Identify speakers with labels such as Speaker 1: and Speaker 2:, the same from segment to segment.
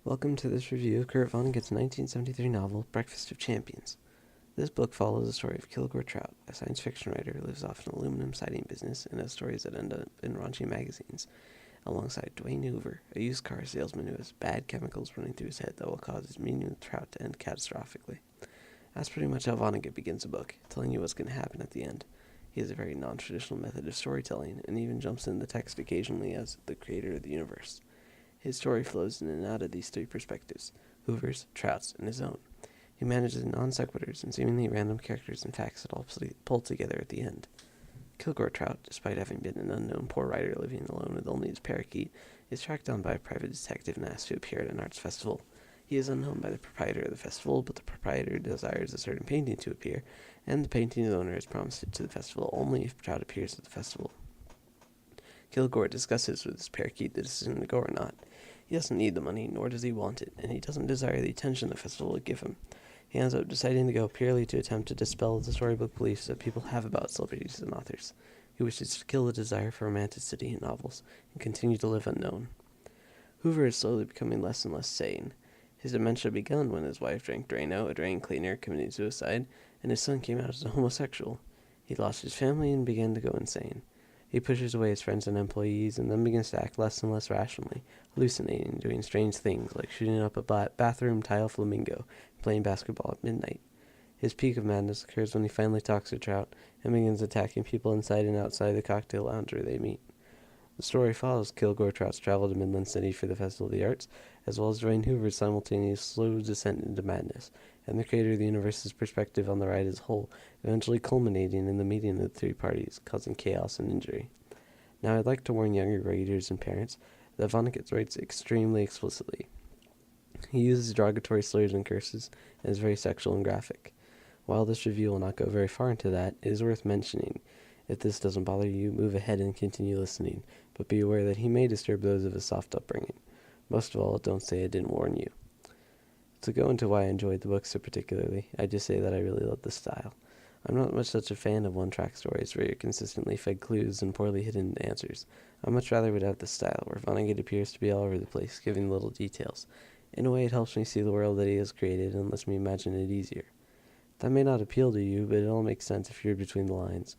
Speaker 1: Welcome to this review of Kurt Vonnegut's 1973 novel, Breakfast of Champions. This book follows the story of Kilgore Trout, a science fiction writer who lives off an aluminum siding business and has stories that end up in raunchy magazines, alongside Dwayne Hoover, a used car salesman who has bad chemicals running through his head that will cause his meeting with Trout to end catastrophically. That's pretty much how Vonnegut begins the book, telling you what's going to happen at the end. He has a very non-traditional method of storytelling, and even jumps in the text occasionally as the creator of the universe. His story flows in and out of these three perspectives: Hoover's, Trout's, and his own. He manages non sequiturs and seemingly random characters and facts that all pull together at the end. Kilgore Trout, despite having been an unknown poor writer living alone with only his parakeet, is tracked down by a private detective and asked to appear at an arts festival. He is unknown by the proprietor of the festival, but the proprietor desires a certain painting to appear, and the painting owner has promised it to the festival only if Trout appears at the festival. Kilgore discusses with his parakeet the decision to go or not. He doesn't need the money, nor does he want it, and he doesn't desire the attention the festival would give him. He ends up deciding to go purely to attempt to dispel the storybook beliefs that people have about celebrities and authors. He wishes to kill the desire for romanticity in novels and continue to live unknown. Hoover is slowly becoming less and less sane. His dementia began when his wife drank Drano, a drain cleaner, committed suicide, and his son came out as a homosexual. He lost his family and began to go insane. He pushes away his friends and employees and then begins to act less and less rationally, hallucinating and doing strange things like shooting up a bathroom tile flamingo and playing basketball at midnight. His peak of madness occurs when he finally talks to Trout and begins attacking people inside and outside the cocktail lounge where they meet. The story follows Kilgore Trout's travel to Midland City for the Festival of the Arts, as well as Dwayne Hoover's simultaneous slow descent into madness, and the creator of the universe's perspective on the ride as a whole, eventually culminating in the meeting of the three parties, causing chaos and injury. Now, I'd like to warn younger readers and parents that Vonnegut writes extremely explicitly. He uses derogatory slurs and curses, and is very sexual and graphic. While this review will not go very far into that, it is worth mentioning. If this doesn't bother you, move ahead and continue listening, but be aware that he may disturb those of a soft upbringing. Most of all, don't say I didn't warn you. To go into why I enjoyed the book so particularly, I just say that I really love the style. I'm not much such a fan of one-track stories where you're consistently fed clues and poorly hidden answers. I much rather would have the style where Vonnegut appears to be all over the place, giving little details. In a way, it helps me see the world that he has created and lets me imagine it easier. That may not appeal to you, but it all makes sense if you read between the lines.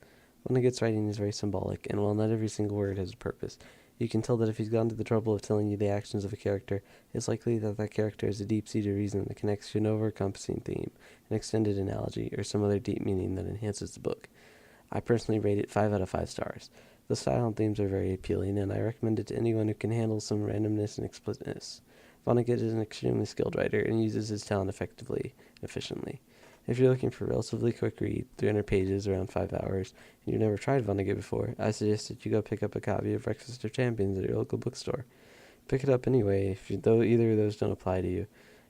Speaker 1: Vonnegut's writing is very symbolic, and while not every single word has a purpose, you can tell that if he's gone to the trouble of telling you the actions of a character, it's likely that that character has a deep-seated reason that connects to an over-encompassing theme, an extended analogy, or some other deep meaning that enhances the book. I personally rate it 5 out of 5 stars. The style and themes are very appealing, and I recommend it to anyone who can handle some randomness and explicitness. Vonnegut is an extremely skilled writer and uses his talent effectively and efficiently. If you're looking for a relatively quick read, 300 pages, around 5 hours, and you've never tried Vonnegut before, I suggest that you go pick up a copy of Breakfast of Champions at your local bookstore. Pick it up anyway, though either of those don't apply to you.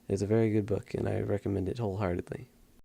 Speaker 1: It's a very good book, and I recommend it wholeheartedly.